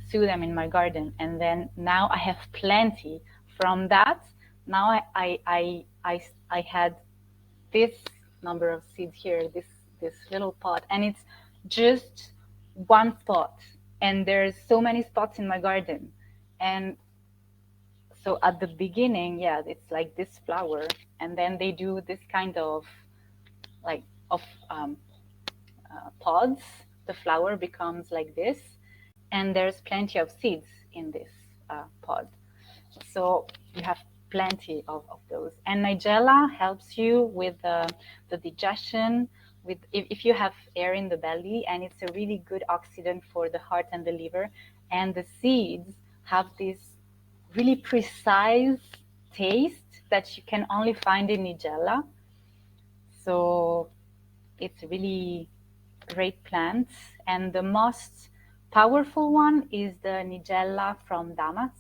sow them in my garden, and then now I have plenty from that. Now I had this number of seeds here, this little pot, and it's just one spot, and there's so many spots in my garden. And so at the beginning, yeah, it's like this flower, and then they do this kind of like of pods. The flower becomes like this, and there's plenty of seeds in this pod. So you have plenty of those. And Nigella helps you with the digestion, with if you have air in the belly, and it's a really good oxidant for the heart and the liver. And the seeds have this really precise taste that you can only find in Nigella. So it's really great plants. And the most powerful one is the Nigella from Damas,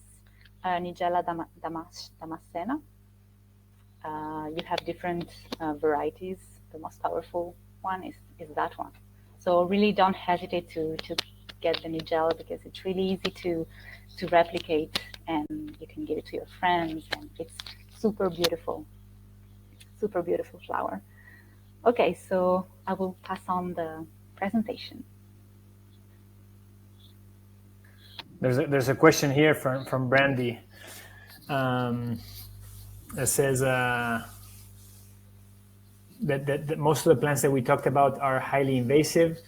Nigella damascena. You have different varieties. The most powerful one is that one. So really don't hesitate to get the Nigella, because it's really easy to replicate, and you can give it to your friends, and it's super beautiful flower. Okay, so I will pass on the presentation. There's a question here from Brandy that says that most of the plants that we talked about are highly invasive.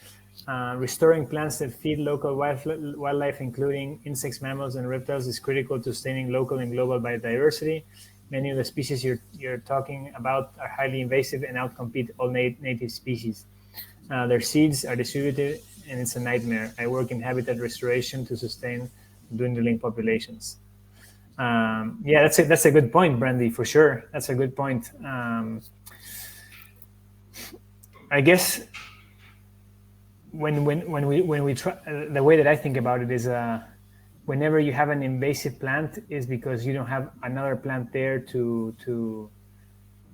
Restoring plants that feed local wildlife, including insects, mammals, and reptiles, is critical to sustaining local and global biodiversity. Many of the species you're talking about are highly invasive and outcompete all native species. Their seeds are distributed, and it's a nightmare. I work in habitat restoration to sustain dwindling populations. Yeah, that's a good point, Brandy, for sure. That's a good point. I guess when we try, the way that I think about it is, whenever you have an invasive plant, is because you don't have another plant there to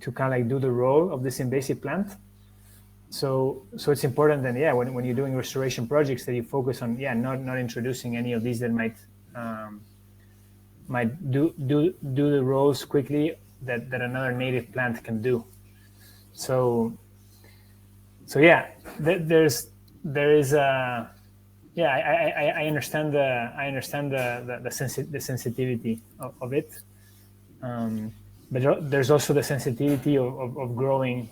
kind of like do the role of this invasive plant. So it's important that, yeah, when you're doing restoration projects, that you focus on, yeah, not introducing any of these that might do the roles quickly that another native plant can do. So yeah, there is a, yeah, I understand the sensitivity of it, but there's also the sensitivity of growing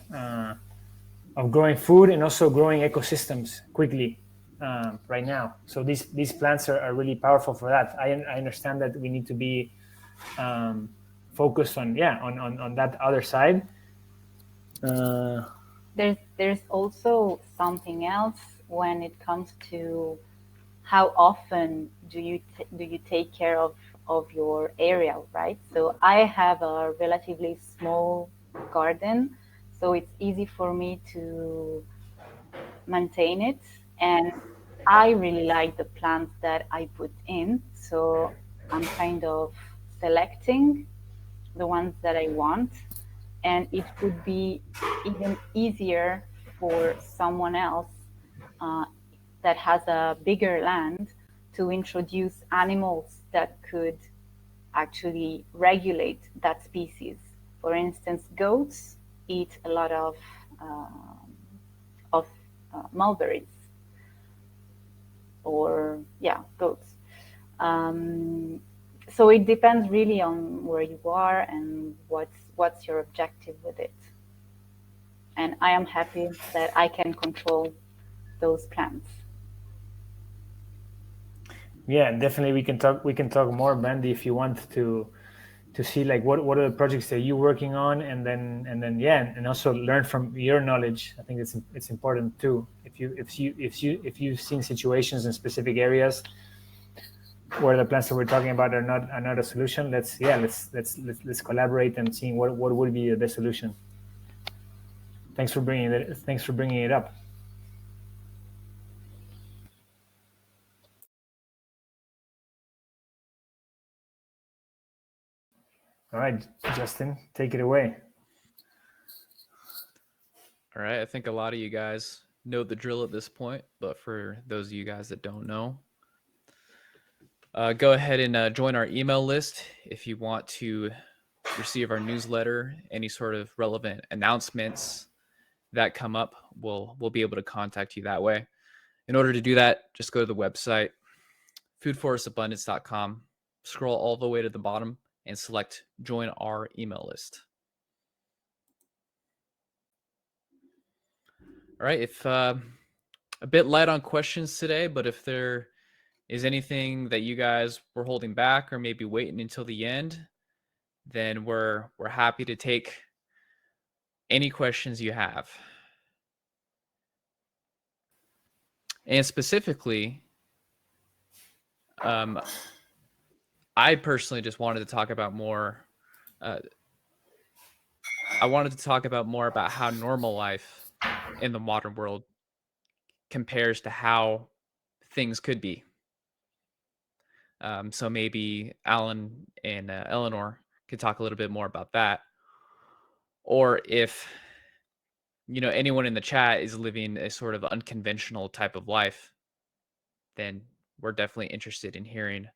growing food and also growing ecosystems quickly right now. So these plants are really powerful for that. I understand that we need to be focused on that other side. There's also something else when it comes to how often do you take care of your area, right? So I have a relatively small garden, so it's easy for me to maintain it, and I really like the plants that I put in, so I'm kind of selecting the ones that I want, and it would be even easier for someone else that has a bigger land to introduce animals that could actually regulate that species. For instance, goats eat a lot of mulberries, or goats. So it depends really on where you are and what's your objective with it. And I am happy that I can control those plants. Yeah, definitely we can talk more, Brandy, if you want to see like what are the projects that you're working on, and then and also learn from your knowledge. I think it's important too. If you've seen situations in specific areas where the plants that we're talking about are not a solution, let's collaborate and see what would be the best solution. Thanks for bringing it up. All right, Justin, take it away. All right, I think a lot of you guys know the drill at this point, but for those of you guys that don't know, go ahead and join our email list if you want to receive our newsletter. Any sort of relevant announcements that come up, we'll be able to contact you that way. In order to do that, just go to the website, foodforestabundance.com, scroll all the way to the bottom, and select join our email list. All right, if a bit light on questions today, but if there is anything that you guys were holding back or maybe waiting until the end, then we're happy to take any questions you have. And specifically, I personally just wanted to talk about more. I wanted to talk about more about how normal life in the modern world compares to how things could be. So maybe Alan and Eleanor could talk a little bit more about that. Or if, anyone in the chat is living a sort of unconventional type of life, then we're definitely interested in hearing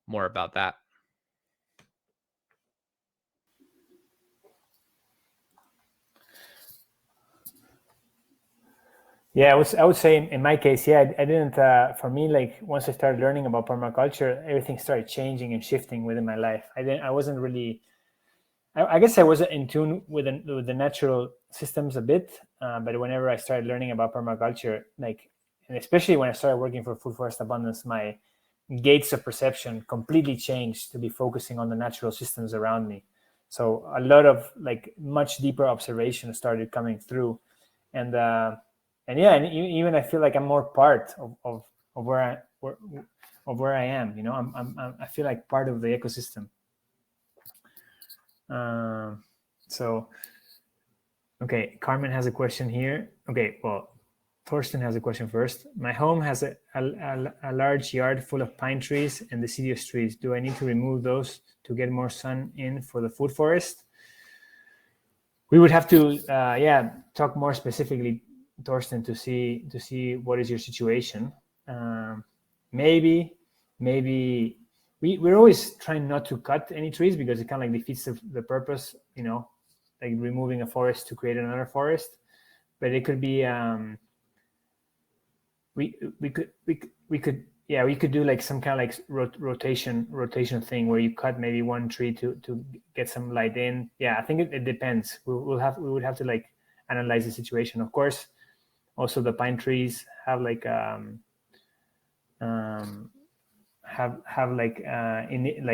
more about that. Yeah, I would say in my case, I didn't. For me, like once I started learning about permaculture, everything started changing and shifting within my life. I wasn't really. I guess I wasn't in tune with the natural systems a bit, but whenever I started learning about permaculture, like, and especially when I started working for Food Forest Abundance, my gates of perception completely changed to be focusing on the natural systems around me. So a lot of like much deeper observation started coming through, and even I feel like I'm more part of where I am. I feel like part of the ecosystem. So, okay, Carmen has a question here. Okay, well, Thorsten has a question first. My home has a large yard full of pine trees and deciduous trees. Do I need to remove those to get more sun in for the food forest? We would have to, talk more specifically, Thorsten, to see what is your situation. Maybe we're always trying not to cut any trees because it kind of like defeats the purpose, like removing a forest to create another forest. But it could be we could do like some kind of like rotation thing where you cut maybe one tree to get some light in. Yeah, I think it depends. We would have to like analyze the situation. Of course, also the pine trees have like like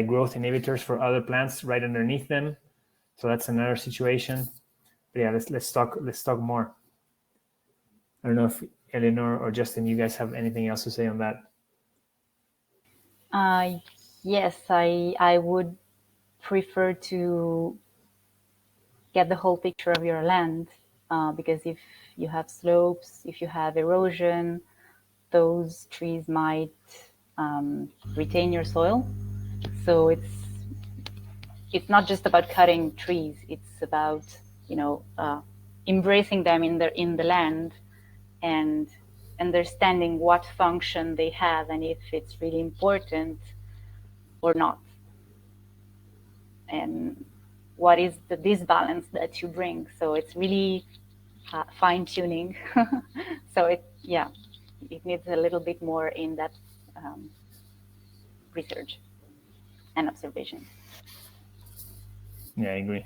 growth inhibitors for other plants right underneath them, so that's another situation. But yeah, let's talk more. I don't know if Eleanor or Justin, you guys have anything else to say on that? Yes, I would prefer to get the whole picture of your land, because if you have slopes, if you have erosion, those trees might retain your soil. So it's not just about cutting trees; it's about embracing them in the land and understanding what function they have and if it's really important or not, and what is the disbalance that you bring. So it's really fine-tuning. So it needs a little bit more in-depth research and observation. Yeah, I agree.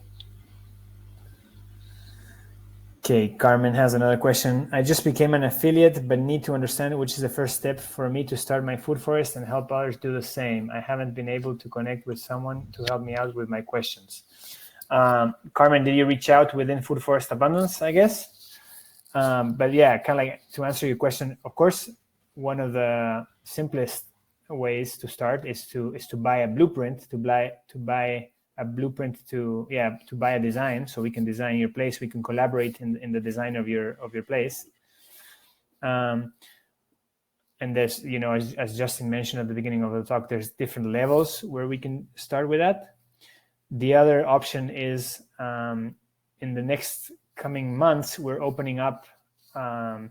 Okay, Carmen has another question. I just became an affiliate, but need to understand which is the first step for me to start my food forest and help others do the same. I haven't been able to connect with someone to help me out with my questions. Carmen, did you reach out within Food Forest Abundance, I guess? But yeah, kind of like to answer your question, of course, one of the simplest ways to start is to buy a blueprint, to buy a blueprint to buy a design, so we can design your place. We can collaborate in the design of your place. And there's, as Justin mentioned at the beginning of the talk, there's different levels where we can start with that. The other option is in the next coming months, we're opening up a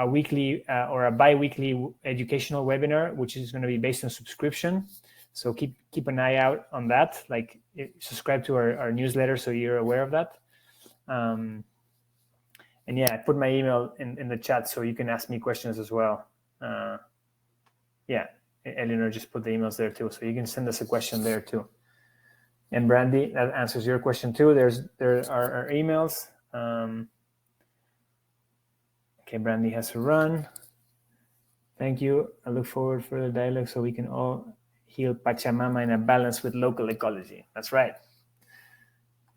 weekly or a bi-weekly educational webinar, which is going to be based on subscription. So keep an eye out on that. Like, subscribe to our newsletter so you're aware of that. And yeah, I put my email in the chat so you can ask me questions as well. Yeah, Eleanor just put the emails there too, so you can send us a question there too. And Brandy, that answers your question too. There are our emails. Okay, Brandy has to run. Thank you. I look forward to further dialogue so we can all heal Pachamama in a balance with local ecology. That's right.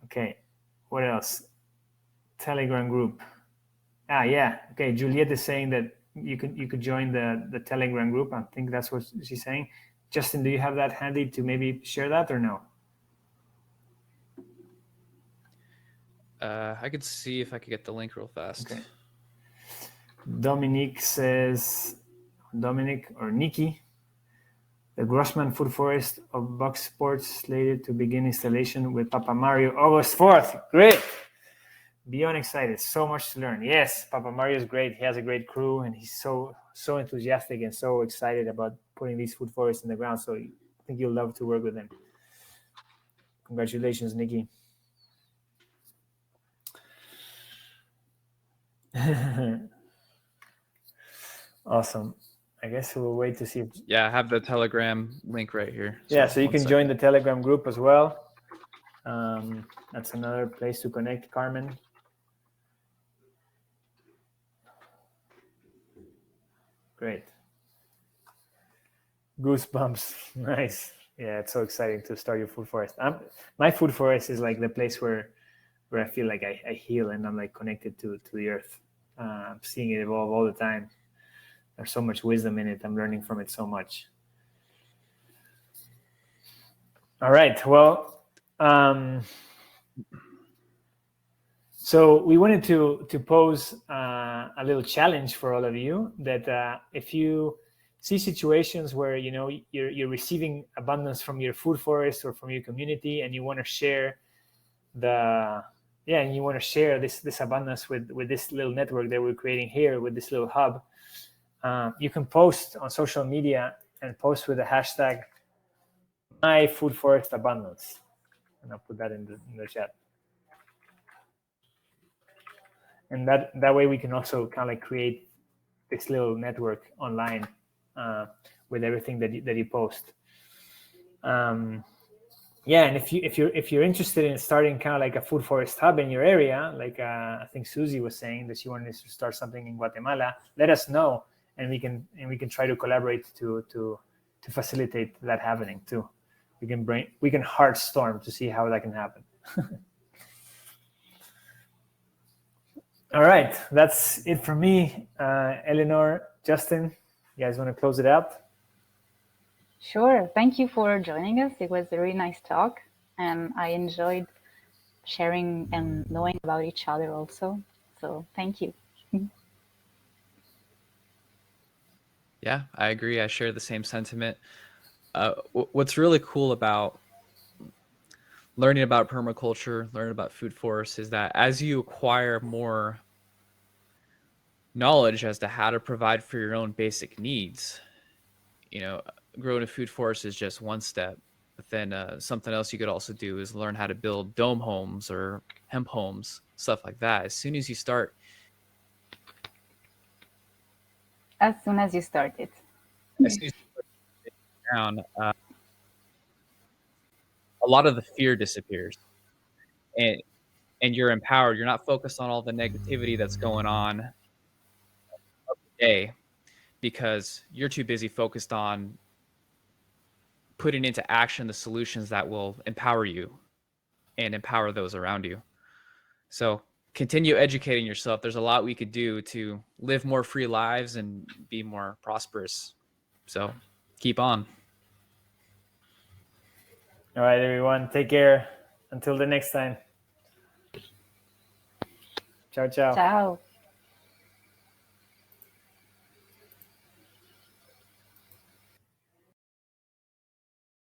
Okay, what else? Telegram group. Yeah. Okay, Juliet is saying that you could join the Telegram group. I think that's what she's saying. Justin, do you have that handy to maybe share that or no? I could see if I could get the link real fast. Okay. Dominic says, Nikki, the Grossman Food Forest of Buck Sports slated to begin installation with Papa Mario August 4th. Great. Beyond excited. So much to learn. Yes, Papa Mario is great. He has a great crew, and he's so enthusiastic and so excited about putting these food forests in the ground. So I think you'll love to work with him. Congratulations, Nikki. Awesome. I guess we'll wait to see. Yeah, I have the Telegram link right here. So you can join the Telegram group as well. That's another place to connect, Carmen. Great. Goosebumps. Nice. Yeah, it's so exciting to start your food forest. My food forest is like the place where I feel like I heal and I'm like connected to the earth. I'm seeing it evolve all the time. There's so much wisdom in it. I'm learning from it so much. All right. Well, so we wanted to pose a little challenge for all of you, that if you see situations where you're receiving abundance from your food forest or from your community, and you want to share this abundance with this little network that we're creating here, with this little hub, you can post on social media and post with the hashtag #MyFoodForestAbundance, and I'll put that in the chat. And that way we can also kind of like create this little network online with everything that you post. yeah, and if you're interested in starting kind of like a food forest hub in your area, like I think Susie was saying that she wanted to start something in Guatemala, let us know, and we can try to collaborate to facilitate that happening too. We can heartstorm to see how that can happen. All right, that's it for me. Eleanor, Justin, you guys want to close it out? Sure. Thank you for joining us. It was a really nice talk, and I enjoyed sharing and knowing about each other also. So thank you. Yeah, I agree. I share the same sentiment. What's really cool about learning about permaculture, learning about food forests, is that as you acquire more knowledge as to how to provide for your own basic needs, growing a food forest is just one step. But then something else you could also do is learn how to build dome homes or hemp homes, stuff like that. As soon as you start, As soon as you start it. as soon as you put it down, a lot of the fear disappears, and you're empowered. You're not focused on all the negativity that's going on every day because you're too busy focused on putting into action the solutions that will empower you and empower those around you. So continue educating yourself. There's a lot we could do to live more free lives and be more prosperous. So keep on. All right, everyone, take care. Until the next time. Ciao, ciao. Ciao.